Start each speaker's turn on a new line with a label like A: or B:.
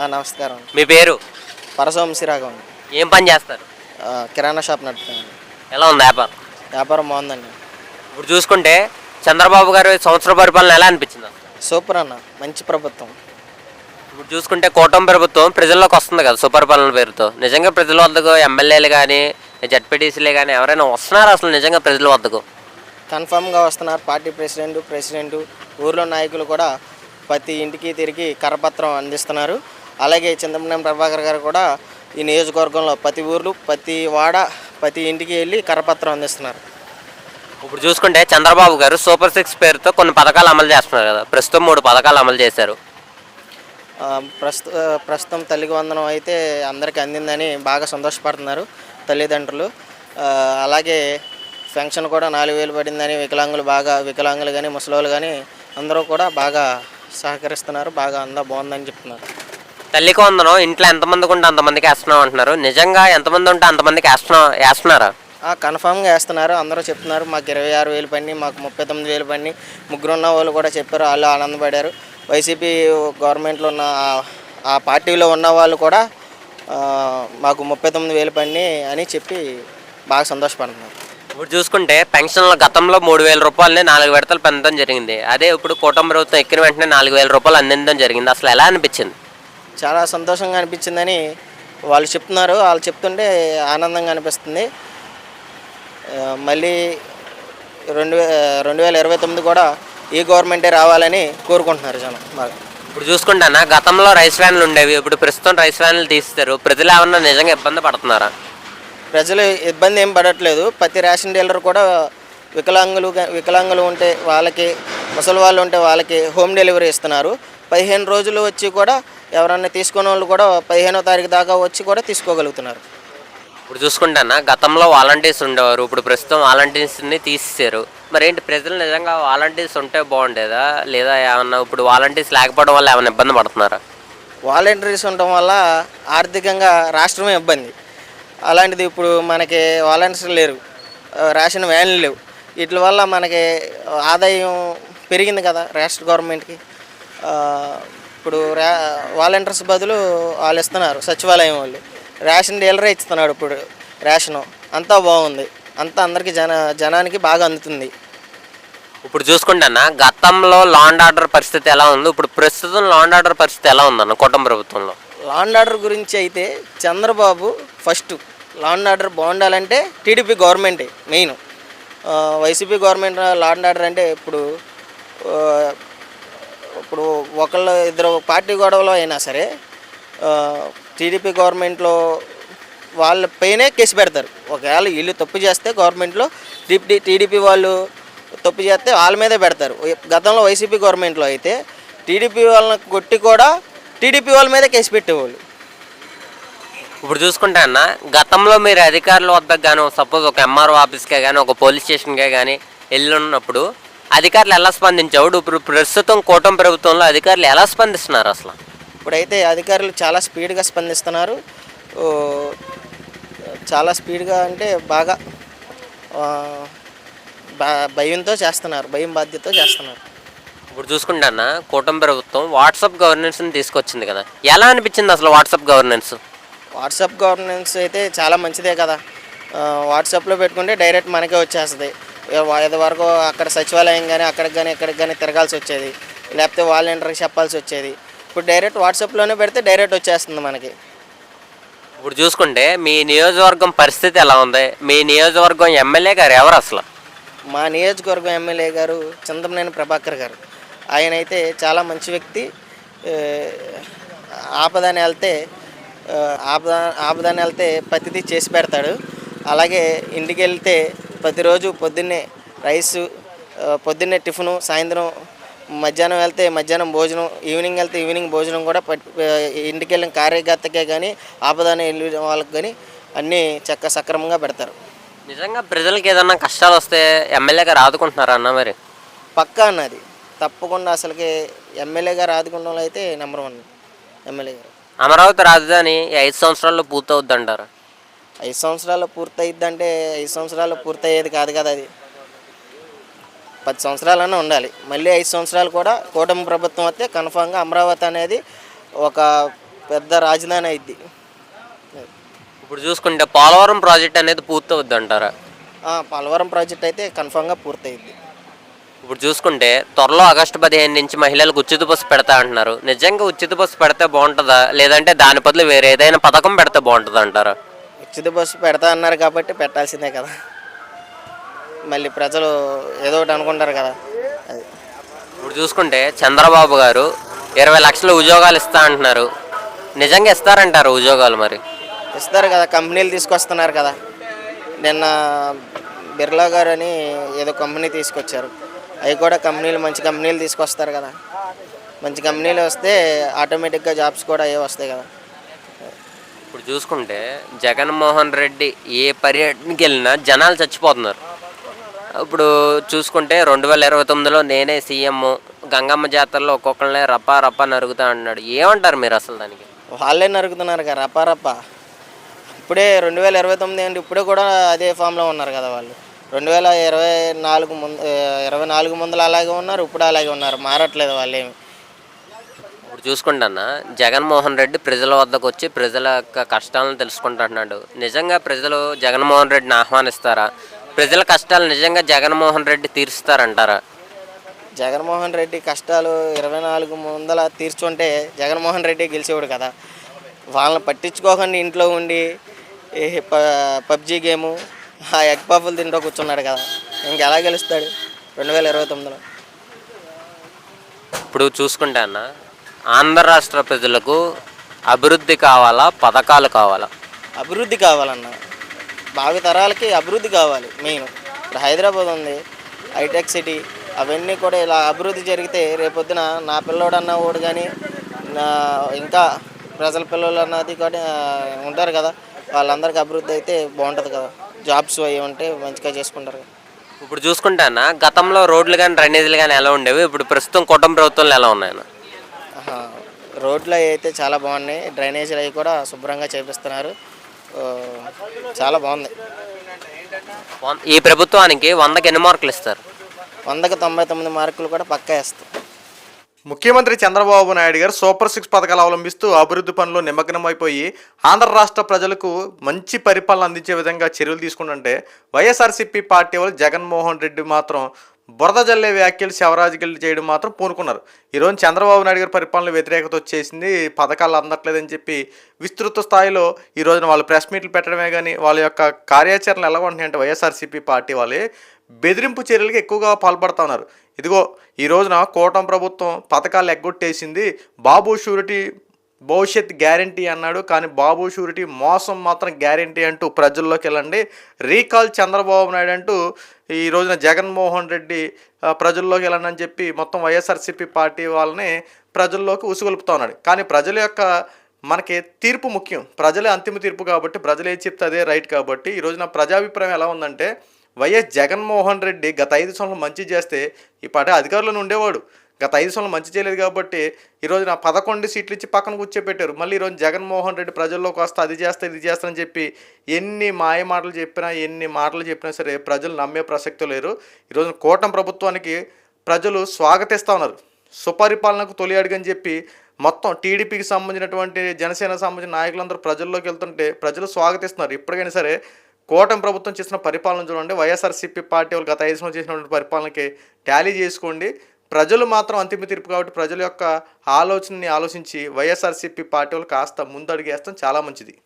A: నమస్కారం.
B: మీ పేరు?
A: పరశువంశీరాఘవ అండి.
B: ఏం పని చేస్తారు?
A: కిరాణా షాప్ నడుపుతానండి.
B: ఎలా ఉంది వ్యాపారం?
A: వ్యాపారం బాగుందండి.
B: ఇప్పుడు చూసుకుంటే చంద్రబాబు గారు సంవత్సర పరిపాలన ఎలా అనిపించింది?
A: సూపర్ అన్న, మంచి ప్రభుత్వం.
B: ఇప్పుడు చూసుకుంటే కూటమి ప్రభుత్వం ప్రజల్లోకి వస్తుంది కదా సుపరిపాలన పేరుతో. నిజంగా ప్రజల వద్దకు ఎమ్మెల్యేలు కానీ జడ్పీటీసీలే కానీ ఎవరైనా వస్తున్నారు అసలు నిజంగా ప్రజల వద్దకు?
A: కన్ఫామ్గా వస్తున్నారు. పార్టీ ప్రెసిడెంట్ ఊర్లో నాయకులు కూడా ప్రతి ఇంటికి తిరిగి కరపత్రం అందిస్తున్నారు. అలాగే చింతమనేని ప్రభాకర్ గారు కూడా ఈ నియోజకవర్గంలో ప్రతి ఊర్లు, ప్రతి వాడ, ప్రతి ఇంటికి వెళ్ళి కరపత్రం అందిస్తున్నారు.
B: ఇప్పుడు చూసుకుంటే చంద్రబాబు గారు సూపర్ 6 పేరుతో కొన్ని పథకాలు అమలు చేస్తున్నారు కదా. ప్రస్తుతం 3 పథకాలు అమలు చేశారు.
A: ప్రస్తుతం తల్లికి వందనం అయితే అందరికీ అందిందని బాగా సంతోషపడుతున్నారు తల్లిదండ్రులు. అలాగే పెన్షన్ కూడా 4,000 పడిందని వికలాంగులు కానీ ముసలోళ్ళు కానీ అందరూ కూడా బాగా సహకరిస్తున్నారు. బాగా అంతా బాగుందని చెప్తున్నారు.
B: తల్లికి వందనం ఇంట్లో ఎంతమందికి ఉంటే అంతమందికి వేస్తున్నాం అంటున్నారు. నిజంగా ఎంతమంది ఉంటే అంతమందికి వేస్తున్నారా?
A: కన్ఫామ్గా వేస్తున్నారు. అందరూ చెప్తున్నారు మాకు 26,000 పని, మాకు 39,000 పని. ముగ్గురు ఉన్న వాళ్ళు కూడా చెప్పారు, వాళ్ళు ఆనందపడారు. వైసీపీ గవర్నమెంట్లో ఉన్న ఆ పార్టీలో ఉన్న వాళ్ళు కూడా మాకు 39,000 పని అని చెప్పి బాగా సంతోషపడుతున్నారు.
B: ఇప్పుడు చూసుకుంటే పెన్షన్ల గతంలో 3,000 రూపాయలని 4 విడతలు పెంచడం జరిగింది. అదే ఇప్పుడు కూటమి ప్రభుత్వం ఎక్కిన వెంటనే 4,000 రూపాయలు అందించడం జరిగింది. అసలు ఎలా అనిపించింది?
A: చాలా సంతోషంగా అనిపించిందని వాళ్ళు చెప్తున్నారు. వాళ్ళు చెప్తుంటే ఆనందంగా అనిపిస్తుంది. మళ్ళీ 2029 కూడా ఈ గవర్నమెంటే రావాలని కోరుకుంటున్నారు జనం బాగా.
B: ఇప్పుడు చూసుకుంటానా గతంలో రైస్ వ్యాన్లు ఉండేవి, ఇప్పుడు ప్రస్తుతం రైస్ వ్యాన్లు తీస్తారు. ప్రజలు ఏమన్నా నిజంగా ఇబ్బంది పడుతున్నారా?
A: ప్రజలు ఇబ్బంది ఏం పడట్లేదు. ప్రతి రేషన్ డీలర్ కూడా వికలాంగులు ఉంటే వాళ్ళకి, ముసలి వాళ్ళు ఉంటే వాళ్ళకి హోమ్ డెలివరీ ఇస్తున్నారు. 15 రోజులు వచ్చి కూడా ఎవరన్నా తీసుకునే వాళ్ళు కూడా 15వ తారీఖు దాకా వచ్చి కూడా తీసుకోగలుగుతున్నారు.
B: ఇప్పుడు చూసుకుంటానా గతంలో వాలంటీర్స్ ఉండేవారు, ఇప్పుడు ప్రస్తుతం వాలంటీర్స్ని తీసేశారు. మరేంటి ప్రజలు నిజంగా వాలంటీర్స్ ఉంటే బాగుండేదా, లేదా ఏమన్నా ఇప్పుడు వాలంటీర్స్ లేకపోవడం వల్ల ఏమైనా ఇబ్బంది పడుతున్నారా?
A: వాలంటీర్స్ ఉండటం వల్ల ఆర్థికంగా రాష్ట్రమే ఇబ్బంది. అలాంటిది ఇప్పుడు మనకి వాలంటీర్స్ లేరు, రేషన్ వ్యాన్లు లేవు. వీటి వల్ల మనకి ఆదాయం పెరిగింది కదా రాష్ట్ర గవర్నమెంట్కి. ఇప్పుడు వాలంటీర్స్ బదులు వాళ్ళు ఇస్తున్నారు, సచివాలయం వాళ్ళు. రేషన్ డీలరే ఇస్తున్నాడు ఇప్పుడు రేషను. అంతా బాగుంది, అంతా అందరికీ జనానికి బాగా అందుతుంది.
B: ఇప్పుడు చూసుకుంటానా గతంలో లా అండ్ ఆర్డర్ పరిస్థితి ఎలా ఉంది, ఇప్పుడు ప్రస్తుతం లా అండ్ ఆర్డర్ పరిస్థితి ఎలా ఉందన్న కూటమి ప్రభుత్వంలో?
A: లా అండ్ ఆర్డర్ గురించి అయితే Chandrababu first law and order బాగుండాలంటే టీడీపీ గవర్నమెంటే main. YCP government law and order అంటే ఇప్పుడు ఇద్దరు పార్టీ గొడవలో అయినా సరే టీడీపీ గవర్నమెంట్లో వాళ్ళపైనే కేసు పెడతారు. ఒకవేళ వీళ్ళు తప్పు చేస్తే గవర్నమెంట్లో టీడీపీ వాళ్ళు తప్పు చేస్తే వాళ్ళ మీదే పెడతారు. గతంలో వైసీపీ గవర్నమెంట్లో అయితే టీడీపీ వాళ్ళని కొట్టి కూడా టీడీపీ వాళ్ళ మీదే కేసు పెట్టేవాళ్ళు.
B: ఇప్పుడు చూసుకుంటే అన్న గతంలో మీరు అధికారుల వద్దకు కానీ సపోజ్ ఒక ఎంఆర్ఓ ఆఫీస్కే కానీ ఒక పోలీస్ స్టేషన్కే కానీ వెళ్ళున్నప్పుడు అధికారులు ఎలా స్పందించావు? ఇప్పుడు ప్రస్తుతం కూటమి ప్రభుత్వంలో అధికారులు ఎలా స్పందిస్తున్నారు అసలు?
A: ఇప్పుడైతే అధికారులు చాలా స్పీడ్గా స్పందిస్తున్నారు. చాలా స్పీడ్గా అంటే బాగా భయంతో చేస్తున్నారు, భయం బాధ్యతతో చేస్తున్నారు.
B: ఇప్పుడు చూసుకుంటే అన్న కూటమి ప్రభుత్వం వాట్సాప్ గవర్నెన్స్ని తీసుకొచ్చింది కదా, ఎలా అనిపించింది అసలు వాట్సాప్ గవర్నెన్స్?
A: వాట్సాప్ గవర్నెన్స్ అయితే చాలా మంచిదే కదా. వాట్సాప్లో పెట్టుకుంటే డైరెక్ట్ మనకే వచ్చేస్తుంది. ఇది వరకు అక్కడ సచివాలయం కానీ అక్కడికి కానీ ఇక్కడికి కానీ తిరగాల్సి వచ్చేది, లేకపోతే వాలంటీర్కి చెప్పాల్సి వచ్చేది. ఇప్పుడు డైరెక్ట్ వాట్సాప్లోనే పెడితే డైరెక్ట్ వచ్చేస్తుంది మనకి.
B: ఇప్పుడు చూసుకుంటే మీ నియోజకవర్గం పరిస్థితి ఎలా ఉంది? మీ నియోజకవర్గం ఎమ్మెల్యే గారు ఎవరు అసలు?
A: మా నియోజకవర్గం ఎమ్మెల్యే గారు చింతమనేని ప్రభాకర్ గారు. ఆయన అయితే చాలా మంచి వ్యక్తి. ఆపదాన్ని వెళ్తే ప్రతిదీ చేసి పెడతాడు. అలాగే ఇంటికి వెళ్తే ప్రతిరోజు పొద్దున్నే రైసు, పొద్దున్నే టిఫిను, సాయంత్రం మధ్యాహ్నం వెళ్తే మధ్యాహ్నం భోజనం, ఈవినింగ్ వెళ్తే ఈవినింగ్ భోజనం కూడా ఇంటికి వెళ్ళిన కార్యకర్తకే కానీ ఆపదాన్ని వెళ్ళిన వాళ్ళకి కానీ అన్నీ సక్రమంగా పెడతారు.
B: నిజంగా ప్రజలకి ఏదన్నా కష్టాలు వస్తే ఎమ్మెల్యే గారు ఆదుకుంటున్నారా అన్న? మరి
A: పక్కా అన్నది తప్పకుండా. అసలుకి ఎమ్మెల్యే గారు ఆదుకుంటాం అయితే నెంబర్ 1 ఎమ్మెల్యే గారు.
B: అమరావతి రాజధాని 5 సంవత్సరాల్లో పూర్తవుద్ది అంటారు.
A: 5 సంవత్సరాలు పూర్తయిద్దంటే 5 సంవత్సరాలు పూర్తయ్యేది కాదు కదా, అది 10 సంవత్సరాలన్నా ఉండాలి. మళ్ళీ 5 సంవత్సరాలు కూడా కూటమి ప్రభుత్వం వస్తే కన్ఫామ్గా అమరావతి అనేది ఒక పెద్ద రాజధాని అయింది.
B: ఇప్పుడు చూసుకుంటే పోలవరం ప్రాజెక్ట్ అనేది పూర్తవుద్ది అంటారా?
A: పోలవరం ప్రాజెక్ట్ అయితే కన్ఫామ్గా పూర్తయింది.
B: ఇప్పుడు చూసుకుంటే త్వరలో ఆగస్టు 15 నుంచి మహిళలకు ఉచిత బస్సు పెడతా అంటున్నారు. నిజంగా ఉచిత బస్సు పెడితే బాగుంటుందా, లేదంటే దాని బదులు వేరే ఏదైనా పథకం పెడితే బాగుంటుంది అంటారా?
A: ఉచిత బస్సు పెడతా అన్నారు కాబట్టి పెట్టాల్సిందే కదా. మళ్ళీ ప్రజలు ఏదో ఒకటి అనుకుంటారు కదా. అది
B: ఇప్పుడు చూసుకుంటే చంద్రబాబు గారు 20 లక్షల ఉద్యోగాలు ఇస్తా అంటున్నారు. నిజంగా ఇస్తారంటారు ఉద్యోగాలు? మరి
A: ఇస్తారు కదా, కంపెనీలు తీసుకొస్తున్నారు కదా. నిన్న బిర్లా గారు అని ఏదో కంపెనీ తీసుకొచ్చారు. అవి కూడా మంచి కంపెనీలు తీసుకొస్తారు కదా. మంచి కంపెనీలు వస్తే ఆటోమేటిక్గా జాబ్స్ కూడా అవి వస్తాయి కదా.
B: ఇప్పుడు చూసుకుంటే జగన్మోహన్ రెడ్డి ఏ పర్యటనకి వెళ్ళినా జనాలు చచ్చిపోతున్నారు. ఇప్పుడు చూసుకుంటే 2029లో నేనే సీఎం, గంగమ్మ జాతరలో ఒక్కొక్కరినే రప్పా రప్పా నరుగుతా అంటున్నాడు. ఏమంటారు మీరు అసలు దానికి?
A: వాళ్ళే నరుగుతున్నారు కదా రప్పా రప్పా. ఇప్పుడే 2029 అంటే ఇప్పుడే కూడా అదే ఫామ్లో ఉన్నారు కదా వాళ్ళు. 2024 ముందర అలాగే ఉన్నారు, ఇప్పుడు అలాగే ఉన్నారు, మారట్లేదు వాళ్ళేమి.
B: ఇప్పుడు చూసుకుంటానా జగన్మోహన్ రెడ్డి ప్రజల వద్దకు వచ్చి ప్రజల యొక్క కష్టాలను తెలుసుకుంటున్నాడు. నిజంగా ప్రజలు జగన్మోహన్ రెడ్డిని ఆహ్వానిస్తారా? ప్రజల కష్టాలు నిజంగా జగన్మోహన్ రెడ్డి తీరుస్తారంటారా?
A: జగన్మోహన్ రెడ్డి కష్టాలు 24 ముందల తీర్చుంటే జగన్మోహన్ రెడ్డి గెలిచేవాడు కదా. వాళ్ళని పట్టించుకోకుండా ఇంట్లో ఉండి పబ్జీ గేము ఆ ఎగ్ పఫ్లు తింటూ కూర్చున్నాడు కదా. ఇంకెలా గెలుస్తాడు 2029లో?
B: ఇప్పుడు చూసుకుంటే అన్న, ఆంధ్ర రాష్ట్ర ప్రజలకు అభివృద్ధి కావాలా, పథకాలు కావాలా?
A: అభివృద్ధి కావాలన్న. భావి తరాలకి అభివృద్ధి కావాలి మెయిన్. ఇప్పుడు హైదరాబాద్ ఉంది, హైటెక్ సిటీ, అవన్నీ కూడా ఇలా అభివృద్ధి జరిగితే రేపొద్దున నా పిల్లోడు అన్నవాడు కానీ ఇంకా ప్రజల పిల్లలు అన్నది కూడా ఉంటారు కదా, వాళ్ళందరికీ అభివృద్ధి అయితే బాగుంటుంది కదా. జాబ్స్ అవి ఉంటే మంచిగా చేసుకుంటారు కదా.
B: ఇప్పుడు చూసుకుంటే అన్న, గతంలో రోడ్లు కానీ డ్రైనేజీలు కానీ ఎలా ఉండేవి, ఇప్పుడు ప్రస్తుతం కుటుంబ ప్రభుత్వంలో ఎలా ఉన్నాయన్న?
A: రోడ్లు అవి అయితే చాలా బాగున్నాయి, డ్రైనేజీలు అవి కూడా శుభ్రంగా చేపిస్తున్నారు. చాలా బాగుంది.
B: ఈ ప్రభుత్వానికి 100కి ఎన్ని మార్కులు ఇస్తారు?
A: 100కి 99 మార్కులు కూడా పక్కా వేస్తాం.
C: ముఖ్యమంత్రి చంద్రబాబు నాయుడు గారు సూపర్ 6 పథకాలు అవలంబిస్తూ అభివృద్ధి పనుల్లో నిమగ్నమైపోయి ఆంధ్ర రాష్ట్ర ప్రజలకు మంచి పరిపాలన అందించే విధంగా చర్యలు తీసుకుంటుంటే, వైఎస్ఆర్సీపీ పార్టీ వాళ్ళు జగన్మోహన్ రెడ్డి మాత్రం బురద జల్లే వ్యాఖ్యలు శవరాజకీయాలు చేయడం మాత్రం పూనుకున్నారు. ఈరోజు చంద్రబాబు నాయుడు గారి పరిపాలన వ్యతిరేకత వచ్చేసింది, పథకాలు అందట్లేదని చెప్పి విస్తృత స్థాయిలో ఈ రోజున వాళ్ళు ప్రెస్ మీట్లు పెట్టడమే కానీ వాళ్ళ యొక్క కార్యాచరణ ఎలా ఉంటున్నాయంటే వైఎస్ఆర్సీపీ పార్టీ వాళ్ళే బెదిరింపు చర్యలకు ఎక్కువగా పాల్పడుతూ ఉన్నారు. ఇదిగో ఈ రోజున కూటమి ప్రభుత్వం పథకాలు ఎగ్గొట్టేసింది, బాబు షూరిటీ భవిష్యత్ గ్యారంటీ అన్నాడు, కానీ బాబు షూరిటీ మోసం మాత్రం గ్యారంటీ అంటూ ప్రజల్లోకి వెళ్ళండి, రీకాల్ చంద్రబాబు నాయుడు అంటూ ఈ రోజున జగన్మోహన్ రెడ్డి ప్రజల్లోకి వెళ్ళండి అని చెప్పి మొత్తం వైఎస్ఆర్సీపీ పార్టీ వాళ్ళని ప్రజల్లోకి ఉసుగొలుపుతా ఉన్నాడు. కానీ ప్రజల యొక్క మనకి తీర్పు ముఖ్యం, ప్రజలే అంతిమ తీర్పు కాబట్టి ప్రజలు ఏది చెప్తే అదే రైట్. కాబట్టి ఈ రోజున ప్రజాభిప్రాయం ఎలా ఉందంటే, వైఎస్ జగన్మోహన్ రెడ్డి గత 5 సంవత్సరాలు మంచి చేస్తే ఈ పార్టీ అధికారులను ఉండేవాడు, గత 5 సంవత్సరాలు మంచి చేయలేదు కాబట్టి ఈరోజు 11 సీట్లు ఇచ్చి పక్కన కూర్చోపెట్టారు. మళ్ళీ ఈరోజు జగన్మోహన్ రెడ్డి ప్రజల్లోకి వస్తే అది చేస్తా ఇది చేస్తానని చెప్పి ఎన్ని మాయ మాటలు చెప్పినా ఎన్ని మాటలు చెప్పినా సరే ప్రజలు నమ్మే ప్రసక్తి లేరు. ఈరోజు కూటమి ప్రభుత్వానికి ప్రజలు స్వాగతిస్తూ ఉన్నారు. సుపరిపాలనకు తొలి అడుగని చెప్పి మొత్తం టీడీపీకి సంబంధించినటువంటి జనసేనకు సంబంధించిన నాయకులందరూ ప్రజల్లోకి వెళ్తుంటే ప్రజలు స్వాగతిస్తున్నారు. ఇప్పటికైనా సరే కూటమి ప్రభుత్వం చేసిన పరిపాలన చూడండి, వైఎస్ఆర్సీపీ పార్టీ వాళ్ళు గత 5 సంవత్సరాలు చేసినటువంటి పరిపాలనకి టాలీ చేసుకోండి. ప్రజలు మాత్రం అంతిమ తీర్పు కాబట్టి ప్రజల యొక్క ఆలోచనని ఆలోచించి వైఎస్ఆర్సీపీ పార్టీ వాళ్ళు కాస్త ముందడుగేస్తాం చాలా మంచిది.